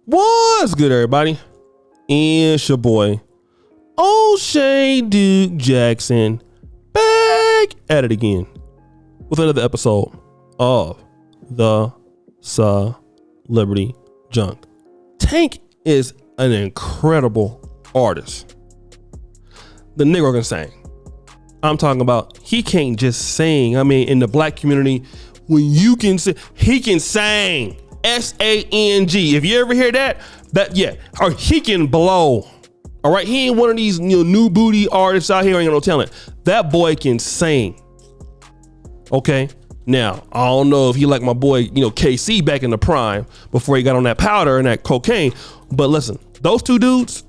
What's good, everybody? It's your boy, O'Shea Duke Jackson, back at it again with another episode of the Celebrity Junk. Tank is an incredible artist. The nigga can sing. I'm talking about he can't just sing. I mean, in the black community, when you can sing, he can sing. S-A-N-G. If you ever hear that, or he can blow. All right, he ain't one of these new booty artists out here ain't got no talent. That boy can sing. Okay, now I don't know if he like my boy, KC back in the prime before he got on that powder and that cocaine. But listen, those two dudes,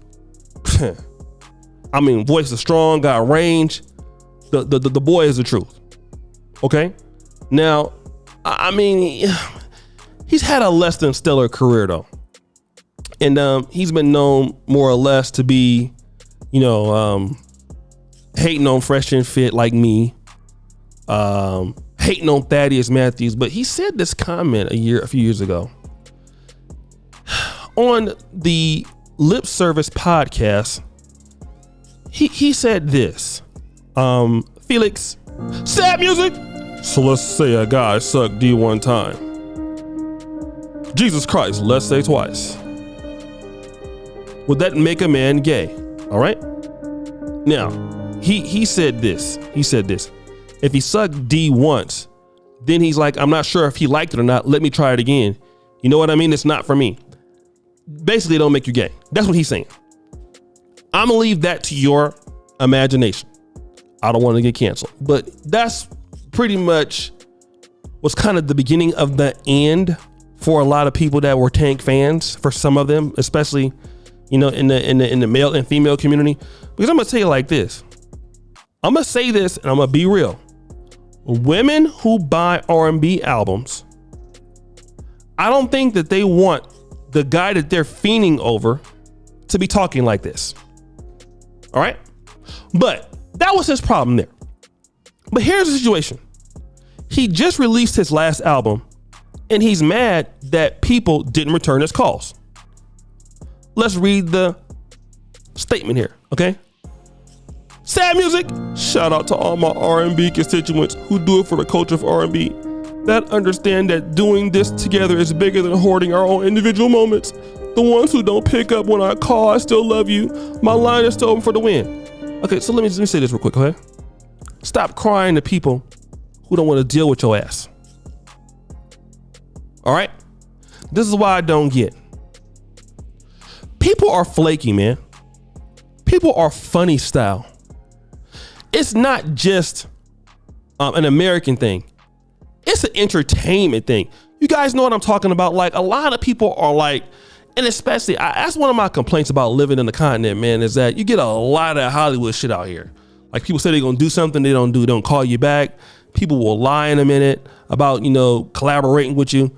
I mean, voice is strong, got range. The boy is the truth. Okay, now I mean, he's had a less than stellar career though. And he's been known more or less to be, hating on Fresh and Fit like me, hating on Thaddeus Matthews. But he said this comment a few years ago on the Lip Service podcast. He said this, Felix, sad music. So let's say a guy sucked D one time. Jesus Christ, let's say twice. Would that make a man gay? All right. Now, he said this. He said this. If he sucked D once, then he's like, I'm not sure if he liked it or not. Let me try it again. You know what I mean? It's not for me. Basically, it don't make you gay. That's what he's saying. I'm gonna leave that to your imagination. I don't want to get canceled, but that's pretty much what's kind of the beginning of the end for a lot of people that were Tank fans. For some of them, especially, in the male and female community. Because I'm gonna tell you like this. I'm gonna say this and I'm gonna be real. Women who buy R&B albums, I don't think that they want the guy that they're fiending over to be talking like this. All right? But that was his problem there. But here's the situation. He just released his last album and he's mad that people didn't return his calls. Let's read the statement here, okay? Sad music. Shout out to all my R&B constituents who do it for the culture of R&B, that understand that doing this together is bigger than hoarding our own individual moments. The ones who don't pick up when I call, I still love you. My line is still open for the win. Okay, so let me say this real quick, okay? Stop crying to people who don't want to deal with your ass. All right? This is why I don't get. People are flaky, man. People are funny style. It's not just an American thing. It's an entertainment thing. You guys know what I'm talking about. Like, a lot of people are like, and especially, that's one of my complaints about living in the continent, man, is that you get a lot of Hollywood shit out here. Like, people say they're going to do something, they don't do, they don't call you back. People will lie in a minute about, collaborating with you.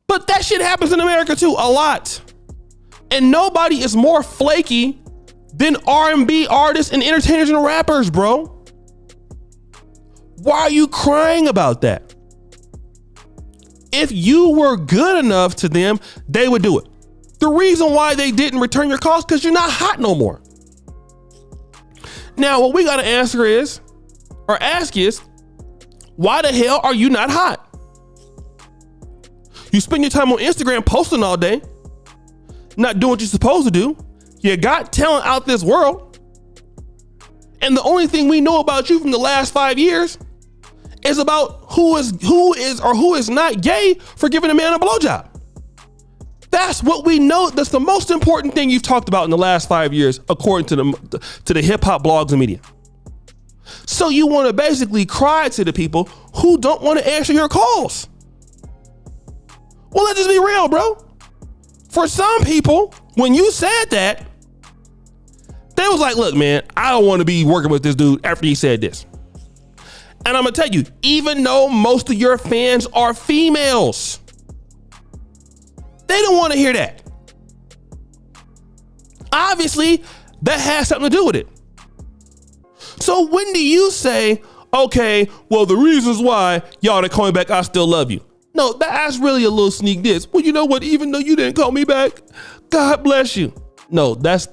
But that shit happens in America too, a lot. And nobody is more flaky than R&B artists and entertainers and rappers, bro. Why are you crying about that? If you were good enough to them, they would do it. The reason why they didn't return your calls, because you're not hot no more. Now, what we got to ask is, why the hell are you not hot? You spend your time on Instagram posting all day, not doing what you're supposed to do. You got talent out this world. And the only thing we know about you from the last 5 years is about who is not gay for giving a man a blowjob. That's what we know. That's the most important thing you've talked about in the last 5 years, according to the hip hop blogs and media. So you want to basically cry to the people who don't want to answer your calls. Well, let's just be real, bro. For some people, when you said that, they was like, look, man, I don't want to be working with this dude after he said this. And I'm going to tell you, even though most of your fans are females, they don't want to hear that. Obviously, that has something to do with it. So when do you say, okay, well, the reasons why y'all that call me back, I still love you? No, that's really a little sneak diss. Well, you know what? Even though you didn't call me back, God bless you. No, that's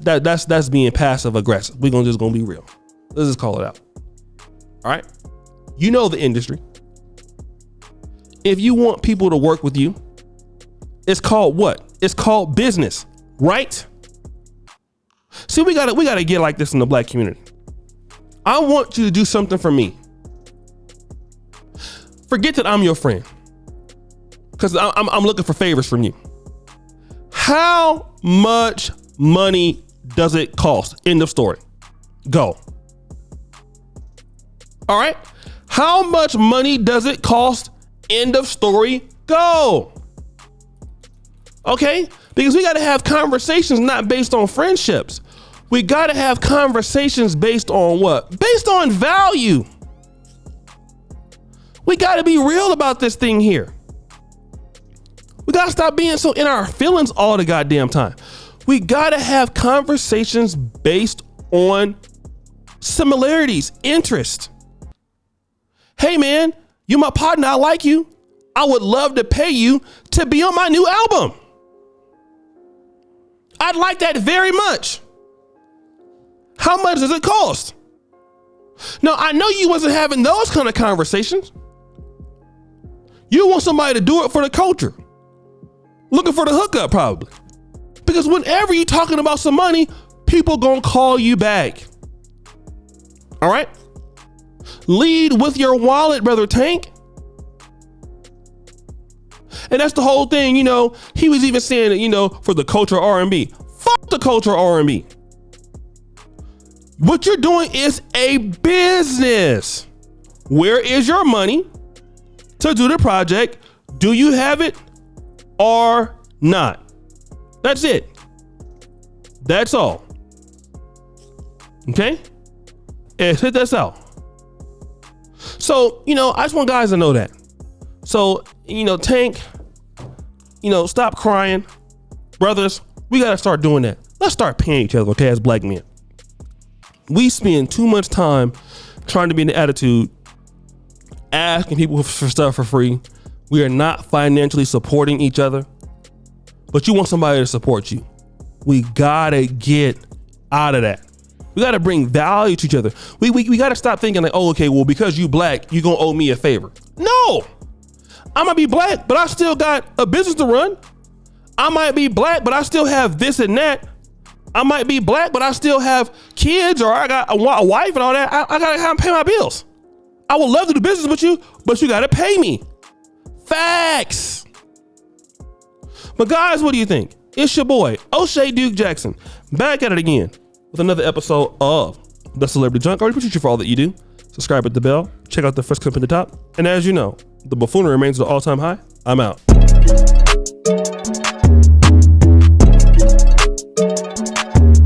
being passive aggressive. We're just gonna be real. Let's just call it out. All right. You know the industry. If you want people to work with you, it's called what? It's called business, right? See, we gotta get like this in the black community. I want you to do something for me. Forget that I'm your friend, because I'm looking for favors from you. How much money does it cost? End of story. Go. All right. How much money does it cost? End of story. Go. Okay. Because we got to have conversations not based on friendships. We got to have conversations based on what? Based on value. We got to be real about this thing here. We got to stop being so in our feelings all the goddamn time. We got to have conversations based on similarities, interest. Hey man, you my partner, I like you. I would love to pay you to be on my new album. I'd like that very much. How much does it cost? Now, I know you wasn't having those kind of conversations. You want somebody to do it for the culture. Looking for the hookup probably. Because whenever you're talking about some money, people gonna call you back. All right? Lead with your wallet, brother Tank. And that's the whole thing, you know, he was even saying that, you know, for the culture R&B. Fuck the culture R&B. What you're doing is a business. Where is your money to do the project? Do you have it or not? That's it. That's all. Okay? And hit this out. So, you know, I just want guys to know that. So, you know, Tank, you know, stop crying. Brothers, we got to start doing that. Let's start paying each other, okay, as black men. We spend too much time trying to be in the attitude, asking people for stuff for free. We are not financially supporting each other, but you want somebody to support you. We got to get out of that. We got to bring value to each other. We got to stop thinking like, oh, okay, well, because you black, you going to owe me a favor. No, I might be black, but I still got a business to run. I might be black, but I still have this and that. I might be black, but I still have kids, or I got a wife and all that. I got to pay my bills. I would love to do business with you, but you got to pay me. Facts. But guys, what do you think? It's your boy, O'Shea Duke Jackson, back at it again with another episode of The Celebrity Junk. I really appreciate you for all that you do. Subscribe at the bell. Check out the first clip at the top. And as you know, the buffoonery remains at an all-time high. I'm out.